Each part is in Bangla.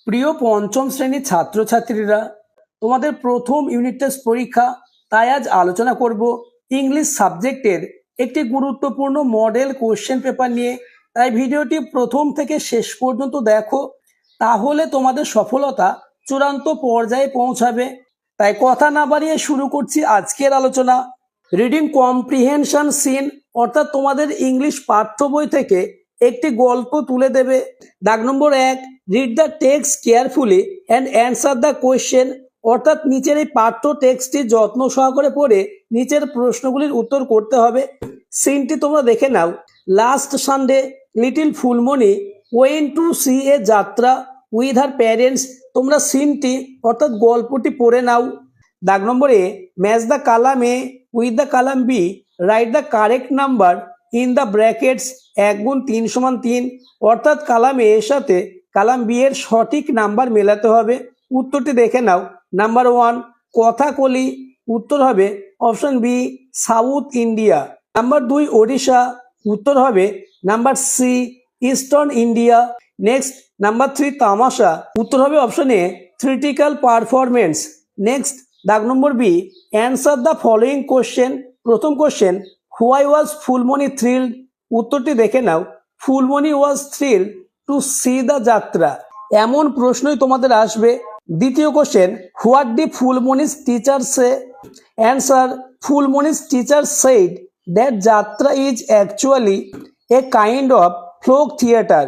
প্রিয় পঞ্চম শ্রেণীর ছাত্রছাত্রীরা, তোমাদের প্রথম ইউনিট টেস্ট পরীক্ষা, তাই আজ আলোচনা করব ইংলিশ সাবজেক্টের একটি গুরুত্বপূর্ণ মডেল কোশ্চেন পেপার নিয়ে। তাই ভিডিওটি প্রথম থেকে শেষ পর্যন্ত দেখো, তাহলে তোমাদের সফলতা চূড়ান্ত পর্যায়ে পৌঁছাবে। তাই কথা না বাড়িয়ে শুরু করছি আজকের আলোচনা। রিডিং কম্প্রিহেনশন সিন, অর্থাৎ তোমাদের ইংলিশ পাঠ্য বই থেকে একটি গল্প তুলে দেবে। দাগ নম্বর 1, read the text carefully and answer the question, অর্থাৎ নিচের এই পাঠ্য টেক্সটটি যত্ন সহকারে পড়ে নিচের প্রশ্নগুলির উত্তর করতে হবে। সিনটি তোমরা দেখে নাও। Last Sunday little Phulmoni went to see a jatra with her parents, তোমরা সিনটি অর্থাৎ গল্পটি পড়ে নাও। দাগ নম্বর A, match the column A with the column B, write the correct number in the brackets 1 গুণ 3 সমান 3, অর্থাৎ কালাম এ এর সাথে কালাম বি এর সঠিক নাম্বার মেলাতে হবে। উত্তরটি দেখে নাও। নাম্বার 1 কথাকলি, উত্তর হবে option B south India. Number 2 Odisha, উত্তর হবে number C eastern India. Next number 3 tamasha, উত্তর হবে option A theatrical performance. Next দাগ নম্বর B, answer the following question. প্রথম question, why was Phulmoni thrilled, উত্তরটি দেখে নাও। Phulmoni was thrilled to see the jatra, এমন প্রশ্নই তোমাদের আসবে। দ্বিতীয় question, what did Phulmoni's teacher say, answer Phulmoni's teacher said that jatra is actually A kind of folk theatre.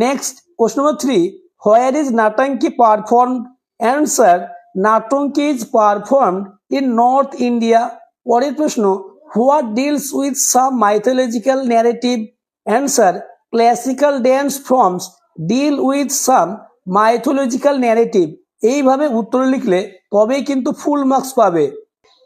Next question নম্বর 3, where is Nautanki performed, answer Nautanki is performed in north India. পরের প্রশ্ন, what deals with some mythological narrative, answer classical dance forms deal with some mythological narrative. এইভাবে উত্তর লিখলে তবেই কিন্তু ফুল মার্কস পাবে।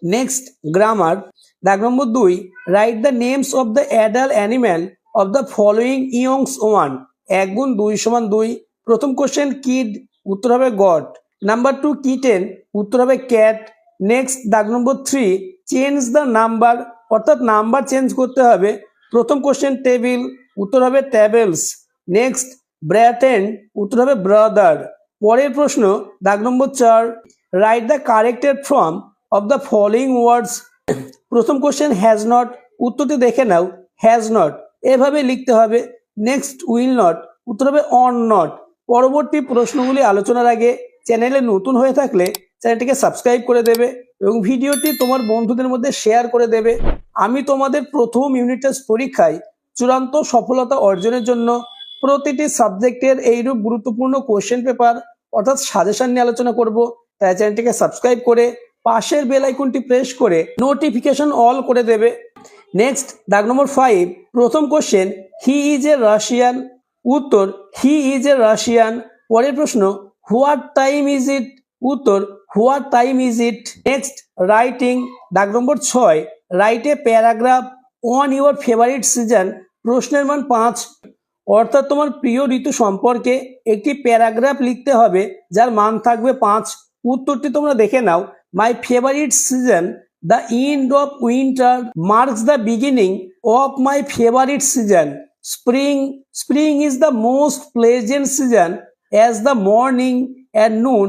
নেক্সট গ্রামার, দাগ নম্বর 2, write the names of the adult animal of the following youngs 1, 1 গুণ 2 সমান 2। প্রথম কোশ্চেন কিড, উত্তর হবে গট। নাম্বার 2 কিটেন, উত্তর হবে ক্যাট। নেক্সট দাগ নম্বর 3, চেঞ্জ দ্য নাম্বার, অর্থাৎ নাম্বার চেঞ্জ করতে হবে। প্রথম কোশ্চেন টেবিল, উত্তর হবে টেবিলস। নেক্সট ব্র্যাটেন, উত্তর হবে ব্রাদার। পরের প্রশ্ন দাগ নম্বর 4, write the corrected form of the following ওয়ার্ডস। প্রথম কোশ্চেন হ্যাজ নট, উত্তরটি দেখে নাও। হ্যাজ নট এভাবে লিখতে হবে। নেক্সট উইল নট, উত্তর হবে অন নট। পরবর্তী প্রশ্নগুলি আলোচনার আগে চ্যানেলে নতুন হয়ে থাকলে চ্যানেলটিকে সাবস্ক্রাইব করে দেবে এবং ভিডিওটি তোমার বন্ধুদের মধ্যে শেয়ার করে দেবে। আমি তোমাদের প্রথম ইউনিট টেস্ট পরীক্ষায় চূড়ান্ত সফলতা অর্জনের জন্য প্রতিটি সাবজেক্টের এইরূপ গুরুত্বপূর্ণ কোশ্চেন পেপার অর্থাৎ সাজেশন নিয়ে আলোচনা করব। তাই চ্যানেলটিকে সাবস্ক্রাইব করে পাশের বেল আইকনটি প্রেস করে নোটিফিকেশন অল করে দেবে। নেক্সট দাগ নম্বর 5, প্রথম question, he is a Russian, উত্তর হি ইজ এ রাশিয়ান। পরের প্রশ্ন, হোয়াট টাইম ইজ ইট, উত্তর what time is it. Next writing, দাগ নম্বর 6, write a paragraph on your favourite season, প্রশ্নের মান 5, অর্থাৎ তোমার প্রিয় ঋতু সম্পর্কে একটি প্যারাগ্রাফ লিখতে হবে যার মান থাকবে 5। উত্তরটি তোমরা দেখে নাও। My favourite season the end of winter marks the beginning of my favourite season. Spring is the most pleasant season as the morning and noon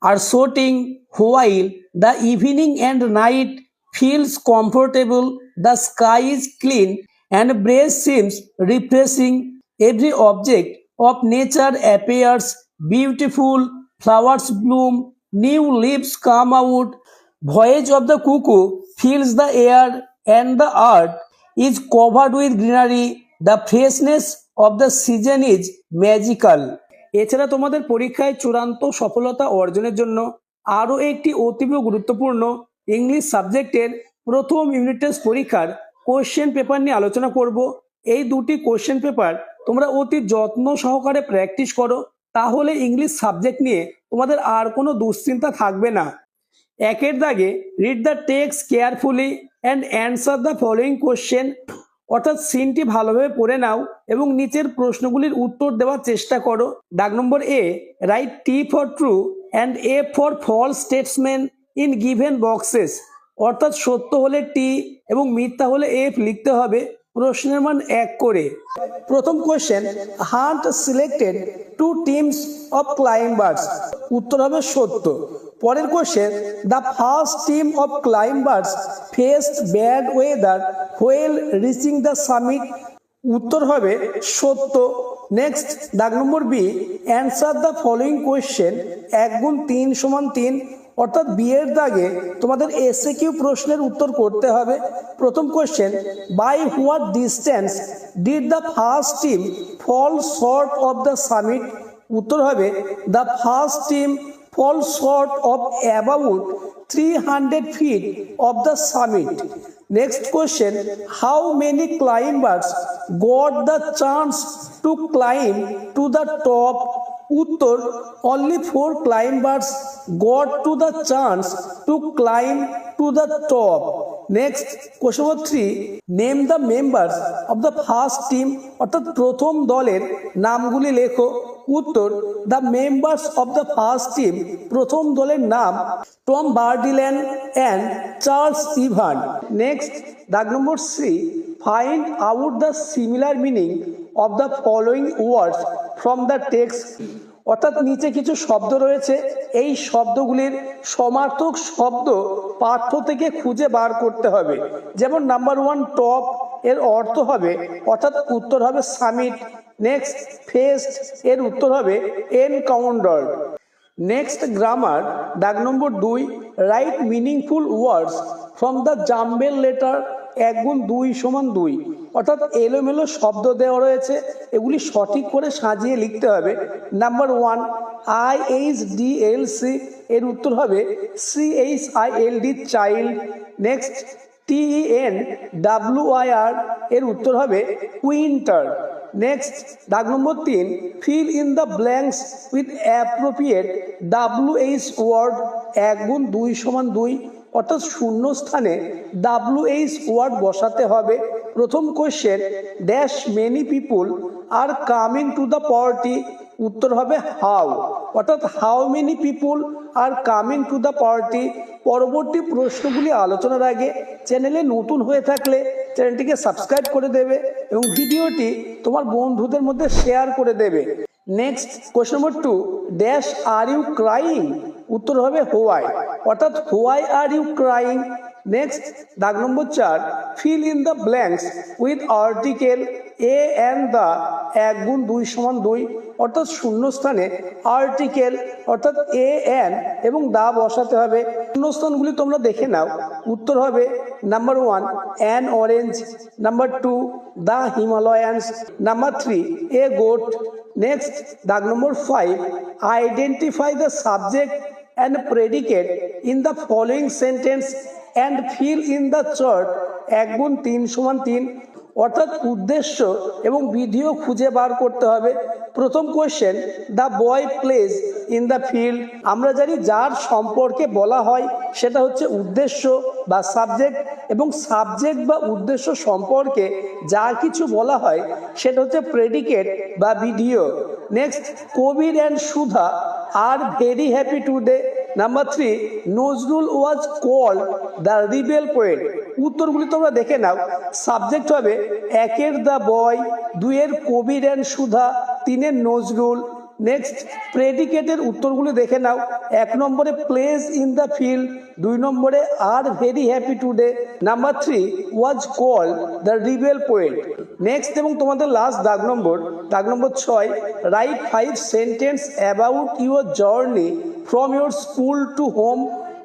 are shorting while the evening and night feels comfortable, the sky is clean and breeze seems refreshing, every object of nature appears beautiful, flowers bloom, new leaves come out, voyage of the cuckoo fills the air and the earth is covered with greenery, the freshness of the season is magical। এছাড়া তোমাদের পরীক্ষায় চূড়ান্ত সফলতা অর্জনের জন্য আরও একটি অতীব গুরুত্বপূর্ণ ইংলিশ সাবজেক্টের প্রথম ইউনিট টেস্ট পরীক্ষার কোশ্চেন পেপার নিয়ে আলোচনা করব। এই দুটি কোশ্চেন পেপার তোমরা অতি যত্ন সহকারে প্র্যাকটিস করো, তাহলে ইংলিশ সাবজেক্ট নিয়ে তোমাদের আর কোনো দুশ্চিন্তা থাকবে না। একের দাগে, read the text carefully and answer the following question, অর্থাৎ সিনটি ভালোভাবে পড়ে নাও এবং নিচের প্রশ্নগুলির উত্তর দেওয়ার চেষ্টা করো। দাগ নম্বর এ, write T for true and F for false statement in given boxes, অর্থাৎ সত্য হলে টি এবং মিথ্যা হলে এফ লিখতে হবে। প্রশ্নের মান 1 করে। প্রথম question, Hunt selected 2 teams of climbers, উত্তর হবে সত্য। পরের question, the first team of climbers faced bad weather while reaching the summit, উত্তর হবে সত্য। নেক্সট, দাগ নম্বর B, answer the following question 1 গুণ 3 সমান 3, অর্থাৎ বি এর দাগে তোমাদের এসএকিউ প্রশ্নের উত্তর করতে হবে। প্রথম question, by what distance did the first team fall short of the summit, উত্তর হবে the first team fall short of about 300 feet of the summit. Next question, how many climbers got the chance to climb to the top, uttor only 4 climbers got to the chance to climb to the top. Next, question number 3, name the members of the first team, অর্থাৎ প্রথম দলের নামগুলি লেখো, উত্তর the members of the first team, প্রথম দলের নাম Tom Birdiland and Charles Evan. Next, দাগ নম্বর C, find out the similar meaning of the following words from the text, অর্থাৎ নিচে কিছু শব্দ রয়েছে, এই শব্দগুলির সমার্থক শব্দ পাঠ্য থেকে খুঁজে বার করতে হবে। যেমন নাম্বার 1, টপ এর অর্থ হবে, অর্থাৎ উত্তর হবে সামিট। নেক্সট, ফেস্ট এর উত্তর হবে এনকাউন্টার। নেক্সট, গ্রামার, দাগ নম্বর 2, write meaningful words from the jumble letter 1 গুণ 2 সমান 2, অর্থাৎ এলোমেলো শব্দ দেওয়া রয়েছে, এগুলি সঠিক করে সাজিয়ে লিখতে হবে। নাম্বার 1, IHDLC এর উত্তর হবে CHILD চাইল্ড। নেক্সট, TENWIR এর উত্তর হবে উইন্টার। নেক্সট, দাগ নম্বর 3, fill in the blanks with appropriate WH word 1 গুণ 2 সমান 2, অর্থাৎ শূন্য স্থানে WH ওয়ার্ড বসাতে হবে। প্রথম question, dash many people are coming to the party, উত্তর হবে হাউ, অর্থাৎ how many people are coming to the party. পরবর্তী প্রশ্নগুলি আলোচনার আগে চ্যানেলে নতুন হয়ে থাকলে চ্যানেলটিকে সাবস্ক্রাইব করে দেবে এবং ভিডিওটি তোমার বন্ধুদের মধ্যে শেয়ার করে দেবে। নেক্সট, কোয়েশ্চন নম্বর 2, ড্যাশ আর ইউ ক্রাইং, উত্তর হবে হোয়াই, অর্থাৎ why are you crying. Next, দাগ নম্বর 4, fill in the blanks with article a and the 1 গুণ 2 সমান 2, অর্থাৎ শূন্যস্থানে আর্টিকেল অর্থাৎ এ অ্যান এবং দা বসাতে হবে। শূন্যস্থানগুলি তোমরা দেখে নাও, উত্তর হবে number 1, an orange, number 2, the Himalayans, number 3, a goat. Next, দাগ নম্বর 5, identify the subject and predicate in the following sentence and fill in the chart 1 গুণ 3 সমান 3, অর্থাৎ উদ্দেশ্য এবং বিধিও খুঁজে বার করতে হবে। প্রথম question, the boy plays in the field, আমরা জানি যার সম্পর্কে বলা হয় সেটা হচ্ছে উদ্দেশ্য বা সাবজেক্ট, এবং সাবজেক্ট বা উদ্দেশ্য সম্পর্কে যা কিছু বলা হয় সেটা হচ্ছে প্রেডিকেট বা বিধিও। Next, Kabir and Sudha are very happy today. Number 3, Nazrul was called the rebel poet, উত্তরগুলি তোমরা দেখে নাও। সাবজেক্ট হবে 1 এর দ্য বয়, 2 এর কবির অ্যান্ড সুধা, 3 এর নজরুল। নেক্সট, প্রেডিকেটের উত্তরগুলি দেখে নাও। 1 নম্বরে প্লেস ইন দ্য ফিল্ড, 2 নম্বরে are very happy today, number 3 was called the rebel poet. Next এবং তোমাদের লাস্ট দাগ নম্বর 6, write 5 sentence about your journey from your school to home,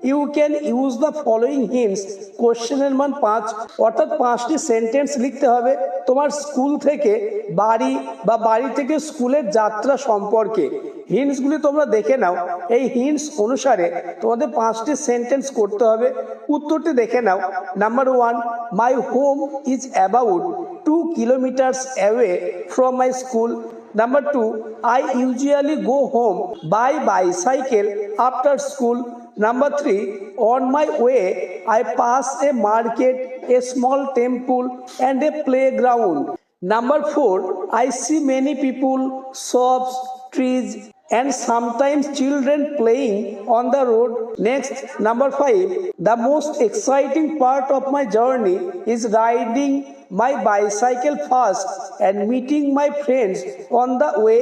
you can use the following hints, কোশ্চেনের মান 5, অর্থাৎ 5টি সেন্টেন্স লিখতে হবে তোমার স্কুল থেকে বাড়ি বা বাড়ি থেকে স্কুলের যাত্রা সম্পর্কে। হিন্টসগুলি তোমরা দেখে নাও, এই হিন্টস অনুসারে তোমাদের 5টি সেন্টেন্স করতে হবে। উত্তরটি দেখে নাও। Number 1, my home is about 2 kilometers away from my school. Number 2, I usually go home by bicycle after school. Number 3, on my way I pass a market, a small temple and a playground. Number 4, I see many people, shops, trees and sometimes children playing on the road. Next, number 5, the most exciting part of my journey is riding my bicycle fast and meeting my friends on the way.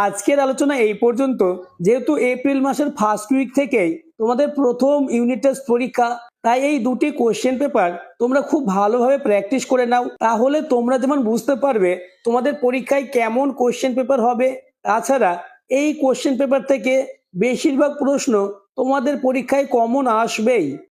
আজকের আলোচনা এই পর্যন্ত। যেহেতু এপ্রিল মাসের ফার্স্ট উইক থেকেই তোমাদের প্রথম ইউনিট টেস্ট পরীক্ষা, তাই এই দুটি কোশ্চেন পেপার তোমরা খুব ভালোভাবে প্র্যাকটিস করে নাও, তাহলে তোমরা যেমন বুঝতে পারবে তোমাদের পরীক্ষায় কেমন কোশ্চেন পেপার হবে। তাছাড়া এই কোশ্চেন পেপার থেকে বেশিরভাগ প্রশ্ন তোমাদের পরীক্ষায় কমন আসবেই।